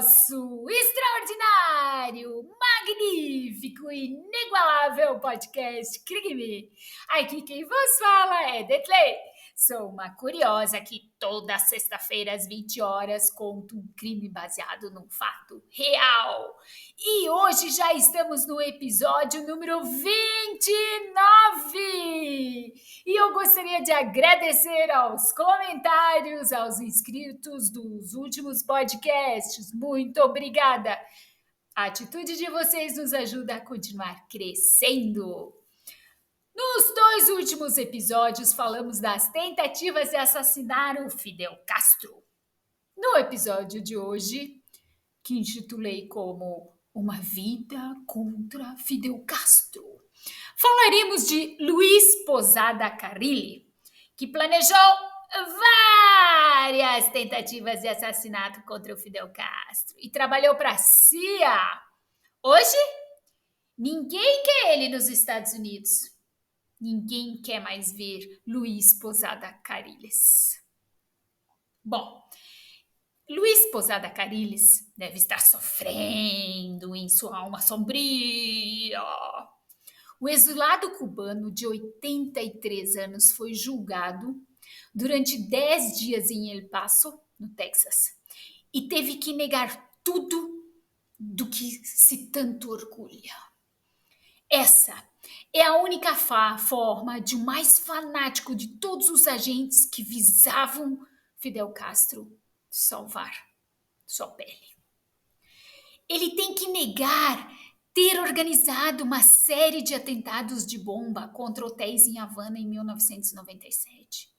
nosso extraordinário, magnífico, inigualável podcast Crime. Aqui quem vos fala é Detley. Sou uma curiosa que toda sexta-feira às 20 horas conto um crime baseado num fato real. E hoje já estamos no episódio número 29. E eu gostaria de agradecer aos comentários, aos inscritos dos últimos podcasts. Muito obrigada! A atitude de vocês nos ajuda a continuar crescendo. Nos 2 últimos episódios, falamos das tentativas de assassinar o Fidel Castro. No episódio de hoje, que intitulei como Uma Vida contra Fidel Castro, falaremos de Luiz Posada Carrilli, que planejou várias tentativas de assassinato contra o Fidel Castro e trabalhou para a CIA. Hoje, ninguém quer ele nos Estados Unidos. Ninguém quer mais ver Luiz Posada Carrilli. Bom, Luiz Posada Carrilli deve estar sofrendo em sua alma sombria. O exilado cubano de 83 anos foi julgado durante 10 dias em El Paso, no Texas, e teve que negar tudo do que se tanto orgulha. Essa é a única forma de o mais fanático de todos os agentes que visavam Fidel Castro salvar sua pele. Ele tem que negar ter organizado uma série de atentados de bomba contra hotéis em Havana em 1997.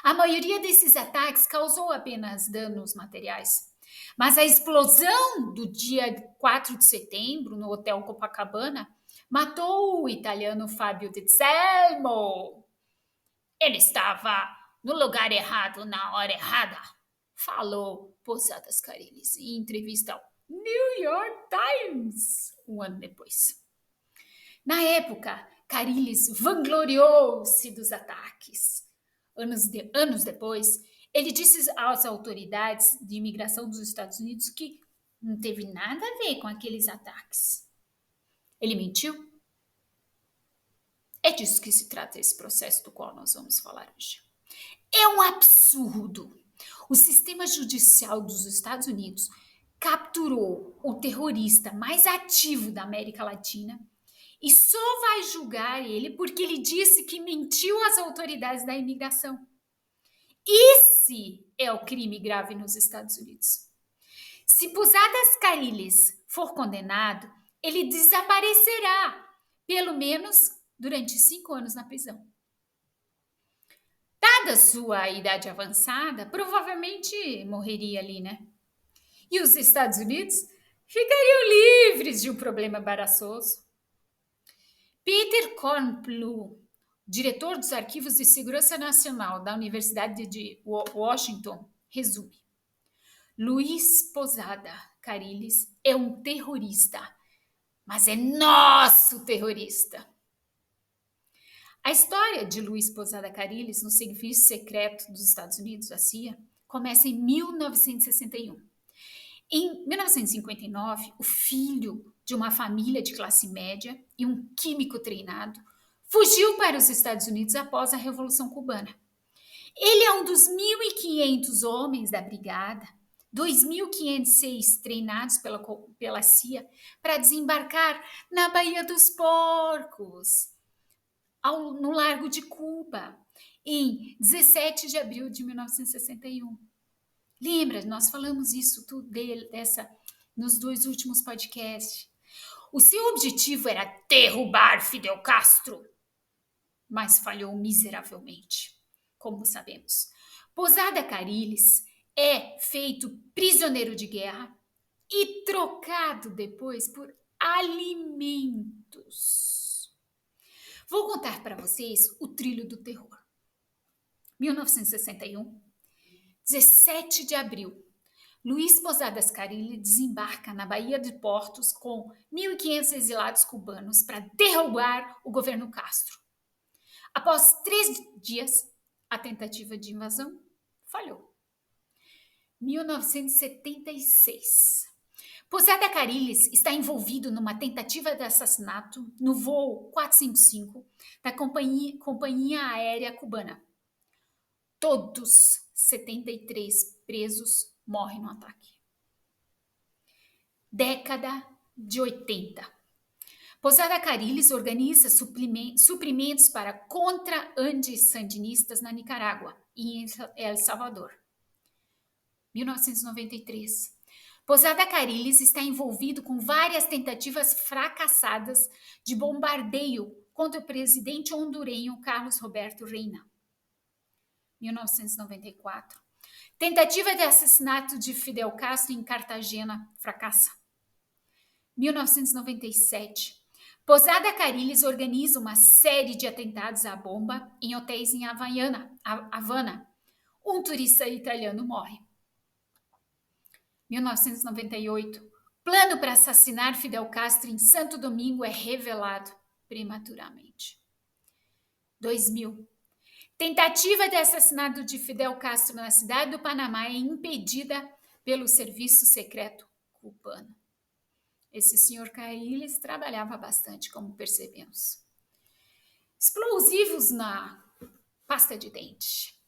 A maioria desses ataques causou apenas danos materiais, mas a explosão do dia 4 de setembro no Hotel Copacabana matou o italiano Fabio De Selmo. Ele estava no lugar errado na hora errada, falou Posadas Carrilli em entrevista ao New York Times um ano depois. Na época, Carrilli vangloriou-se dos ataques. Anos depois, ele disse às autoridades de imigração dos Estados Unidos que não teve nada a ver com aqueles ataques. Ele mentiu? É disso que se trata esse processo do qual nós vamos falar hoje. É um absurdo. O sistema judicial dos Estados Unidos capturou o terrorista mais ativo da América Latina e só vai julgar ele porque ele disse que mentiu às autoridades da imigração. Esse é o crime grave nos Estados Unidos. Se Posadas Carrilli for condenado, ele desaparecerá, pelo menos durante 5 anos na prisão. Dada sua idade avançada, provavelmente morreria ali, né? E os Estados Unidos ficariam livres de um problema embaraçoso. Peter Kornbluh, diretor dos Arquivos de Segurança Nacional da Universidade de Washington, resume: Luiz Posada Carrilli é um terrorista, mas é nosso terrorista. A história de Luiz Posada Carrilli no Serviço Secreto dos Estados Unidos, a CIA, começa em 1961. Em 1959, o filho de uma família de classe média e um químico treinado fugiu para os Estados Unidos após a Revolução Cubana. Ele é um dos 1.500 homens da brigada, 2.506 treinados pela CIA para desembarcar na Baía dos Porcos, no Largo de Cuba, em 17 de abril de 1961. Lembra, nós falamos isso tudo nos 2 últimos podcasts. O seu objetivo era derrubar Fidel Castro, mas falhou miseravelmente, como sabemos. Posada Carrilli é feito prisioneiro de guerra e trocado depois por alimentos. Vou contar para vocês o trilho do terror. 1961, 17 de abril, Luiz Posadas Carrilli desembarca na Baía de Portos com 1.500 exilados cubanos para derrubar o governo Castro. Após 3 dias, a tentativa de invasão falhou. 1976, Posada Cariles está envolvido numa tentativa de assassinato no voo 455 da companhia aérea cubana. Todos 73 presos morrem no ataque. Década de 80. Posada Cariles organiza suprimentos para contra-anti-sandinistas na Nicarágua e em El Salvador. 1993. Posada Cariles está envolvido com várias tentativas fracassadas de bombardeio contra o presidente hondurenho Carlos Roberto Reina. 1994. Tentativa de assassinato de Fidel Castro em Cartagena fracassa. 1997. Posada Cariles organiza uma série de atentados à bomba em hotéis em Havana. Um turista italiano morre. 1998. Plano para assassinar Fidel Castro em Santo Domingo é revelado prematuramente. 2000. Tentativa de assassinato de Fidel Castro na cidade do Panamá é impedida pelo serviço secreto cubano. Esse senhor Cariles trabalhava bastante, como percebemos. Explosivos na pasta de dente.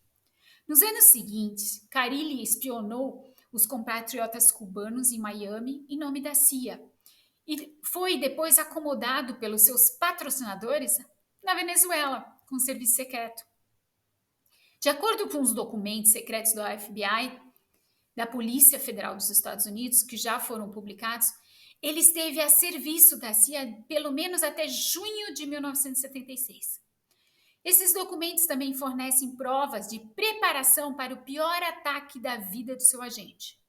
Nos anos seguintes, Cariles espionou os compatriotas cubanos em Miami em nome da CIA e foi depois acomodado pelos seus patrocinadores na Venezuela, com serviço secreto. De acordo com os documentos secretos do FBI, da Polícia Federal dos Estados Unidos, que já foram publicados, ele esteve a serviço da CIA pelo menos até junho de 1976. Esses documentos também fornecem provas de preparação para o pior ataque da vida do seu agente.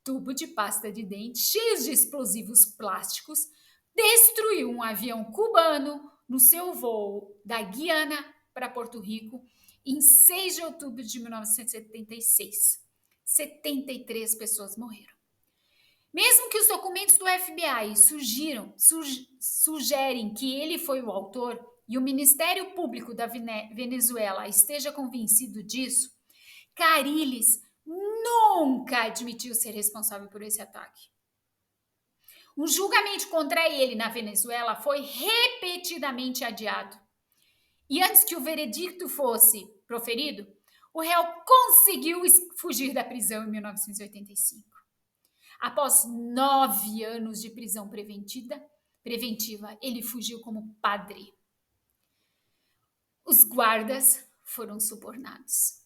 Tubo de pasta de dente cheios de explosivos plásticos destruiu um avião cubano no seu voo da Guiana para Porto Rico em 6 de outubro de 1976. 73 pessoas morreram. Mesmo que os documentos do FBI sugerem que ele foi o autor e o Ministério Público da Venezuela esteja convencido disso, Cariles nunca admitiu ser responsável por esse ataque. Um julgamento contra ele na Venezuela foi repetidamente adiado. E antes que o veredicto fosse proferido, o réu conseguiu fugir da prisão em 1985. Após 9 anos de prisão preventiva, ele fugiu como padre. Os guardas foram subornados.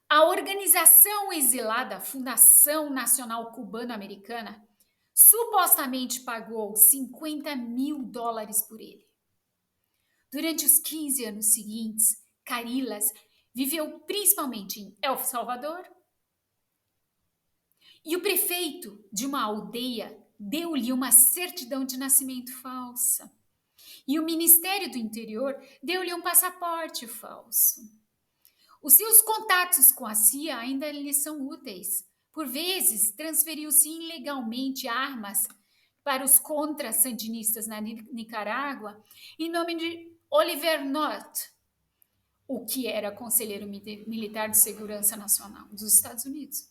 A organização exilada Fundação Nacional Cubano-Americana supostamente pagou $50 mil por ele. Durante os 15 anos seguintes, Cariles viveu principalmente em El Salvador, e o prefeito de uma aldeia deu-lhe uma certidão de nascimento falsa. E o Ministério do Interior deu-lhe um passaporte falso. Os seus contatos com a CIA ainda lhe são úteis. Por vezes, transferiu-se ilegalmente armas para os contra-sandinistas na Nicarágua em nome de Oliver North, o que era conselheiro militar de segurança nacional dos Estados Unidos.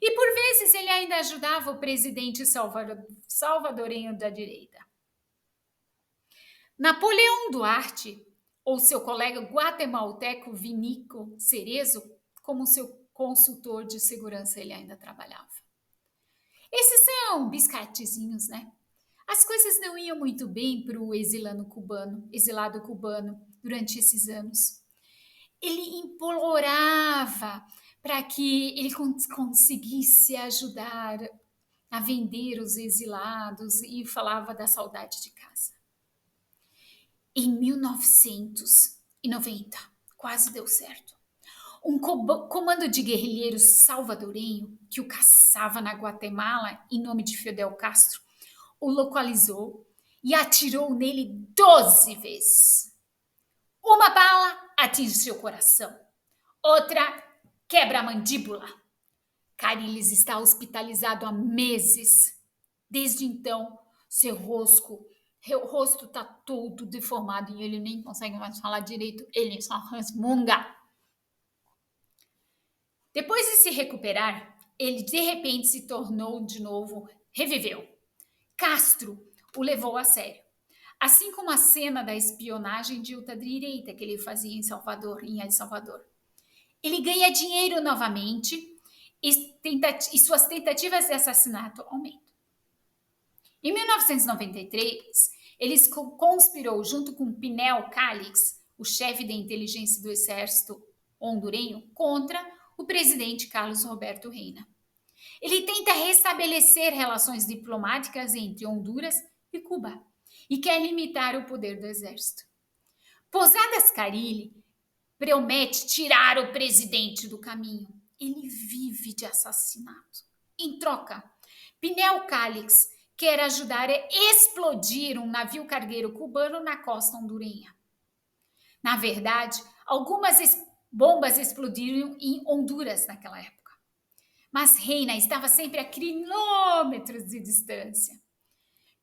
E por vezes ele ainda ajudava o presidente salvadorenho da direita. Napoleão Duarte, ou seu colega guatemalteco Vinico Cerezo, como seu consultor de segurança ele ainda trabalhava. Esses são biscatezinhos, né? As coisas não iam muito bem para o exilado cubano durante esses anos. Ele implorava para que ele conseguisse ajudar a vender os exilados e falava da saudade de casa. Em 1990, quase deu certo. Um comando de guerrilheiros salvadorenho que o caçava na Guatemala em nome de Fidel Castro o localizou e atirou nele 12 vezes. Uma bala atinge seu coração, outra quebra a mandíbula. Cariles está hospitalizado há meses. Desde então, seu rosto está todo deformado e ele nem consegue mais falar direito, ele só resmunga. Depois de se recuperar, ele de repente se tornou de novo reviveu. Castro o levou a sério. Assim como a cena da espionagem de ultradireita que ele fazia em El Salvador. Ele ganha dinheiro novamente e suas tentativas de assassinato aumentam. Em 1993, ele conspirou junto com Pinel Calix, o chefe da inteligência do exército hondurenho, contra o presidente Carlos Roberto Reina. Ele tenta restabelecer relações diplomáticas entre Honduras e Cuba e quer limitar o poder do exército. Posadas Carilli promete tirar o presidente do caminho. Ele vive de assassinato. Em troca, Pinel Calix quer ajudar a explodir um navio cargueiro cubano na costa hondurenha. Na verdade, algumas bombas explodiram em Honduras naquela época. Mas Reina estava sempre a quilômetros de distância.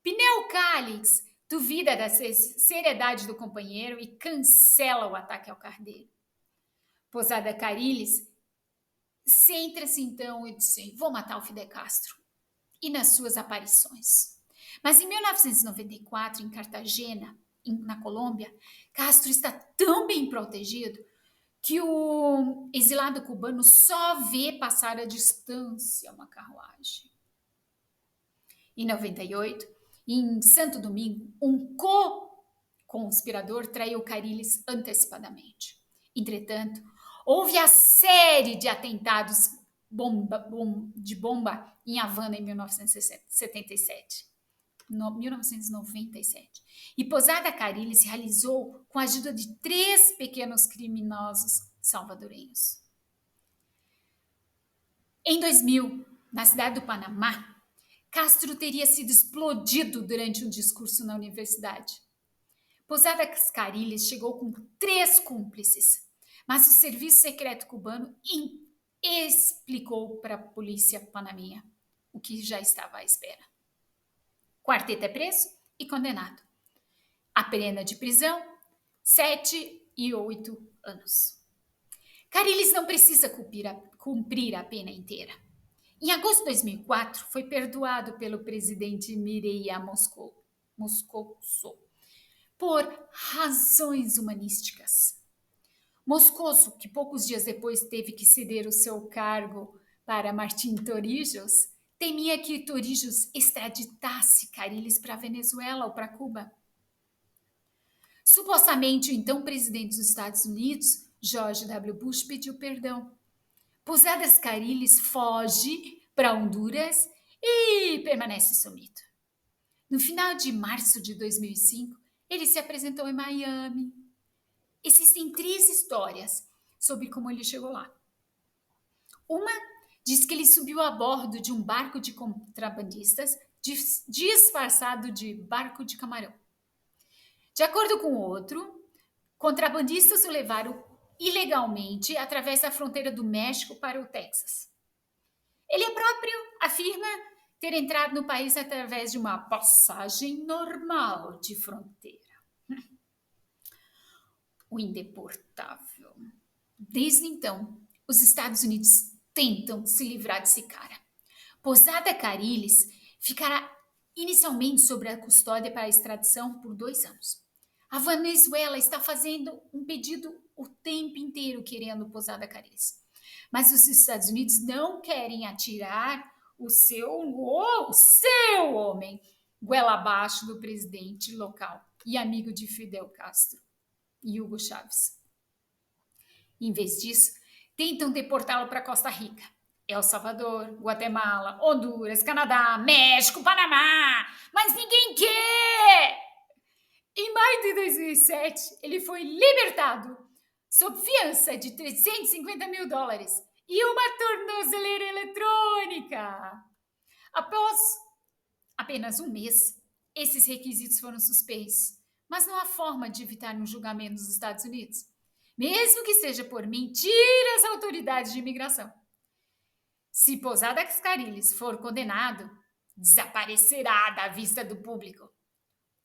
Pinel Calix duvida da seriedade do companheiro e cancela o ataque ao cargueiro. Posada Carilli centra-se então e diz: vou matar o Fidel Castro. E nas suas aparições. Mas em 1994, em Cartagena, na Colômbia, Castro está tão bem protegido que o exilado cubano só vê passar à distância uma carruagem. Em 98, em Santo Domingo, um co-conspirador traiu Carilli antecipadamente. Entretanto, houve a série de atentados de bomba em Havana em 1997. E Posada Carilli se realizou com a ajuda de 3 pequenos criminosos salvadorenhos. Em 2000, na cidade do Panamá, Castro teria sido explodido durante um discurso na universidade. Posadas Carilli chegou com 3 cúmplices, mas o serviço secreto cubano explicou para a polícia panamenha o que já estava à espera. Quarteto é preso e condenado. A pena de prisão, 7 e 8 anos. Carilli não precisa cumprir a pena inteira. Em agosto de 2004, foi perdoado pelo presidente Mireya Moscoso por razões humanísticas. Moscoso, que poucos dias depois teve que ceder o seu cargo para Martim Torrijos, temia que Torrijos extraditasse Carilli para a Venezuela ou para Cuba. Supostamente, o então presidente dos Estados Unidos, George W. Bush, pediu perdão. Posadas Carilli foge para Honduras e permanece sumido. No final de março de 2005, ele se apresentou em Miami. Existem 3 histórias sobre como ele chegou lá. Uma diz que ele subiu a bordo de um barco de contrabandistas disfarçado de barco de camarão. De acordo com outro, contrabandistas o levaram ilegalmente através da fronteira do México para o Texas. Ele próprio afirma ter entrado no país através de uma passagem normal de fronteira. O indeportável. Desde então, os Estados Unidos tentam se livrar desse cara. Posada Carilli ficará inicialmente sob a custódia para a extradição por 2 anos. A Venezuela está fazendo um pedido o tempo inteiro querendo Posada Carilli. Mas os Estados Unidos não querem atirar o seu homem goela abaixo do presidente local e amigo de Fidel Castro e Hugo Chávez. Em vez disso, tentam deportá-lo para Costa Rica, El Salvador, Guatemala, Honduras, Canadá, México, Panamá, mas ninguém quer! Em maio de 2007, ele foi libertado sob fiança de $350 mil e uma tornozeleira eletrônica. Após apenas um mês, esses requisitos foram suspensos, mas não há forma de evitar um julgamento nos Estados Unidos, mesmo que seja por mentiras autoridades de imigração. Se Posadas Carilli for condenado, desaparecerá da vista do público.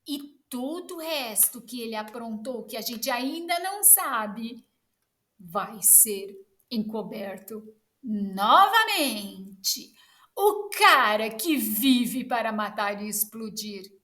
E todo o resto que ele aprontou, que a gente ainda não sabe, vai ser encoberto novamente. O cara que vive para matar e explodir.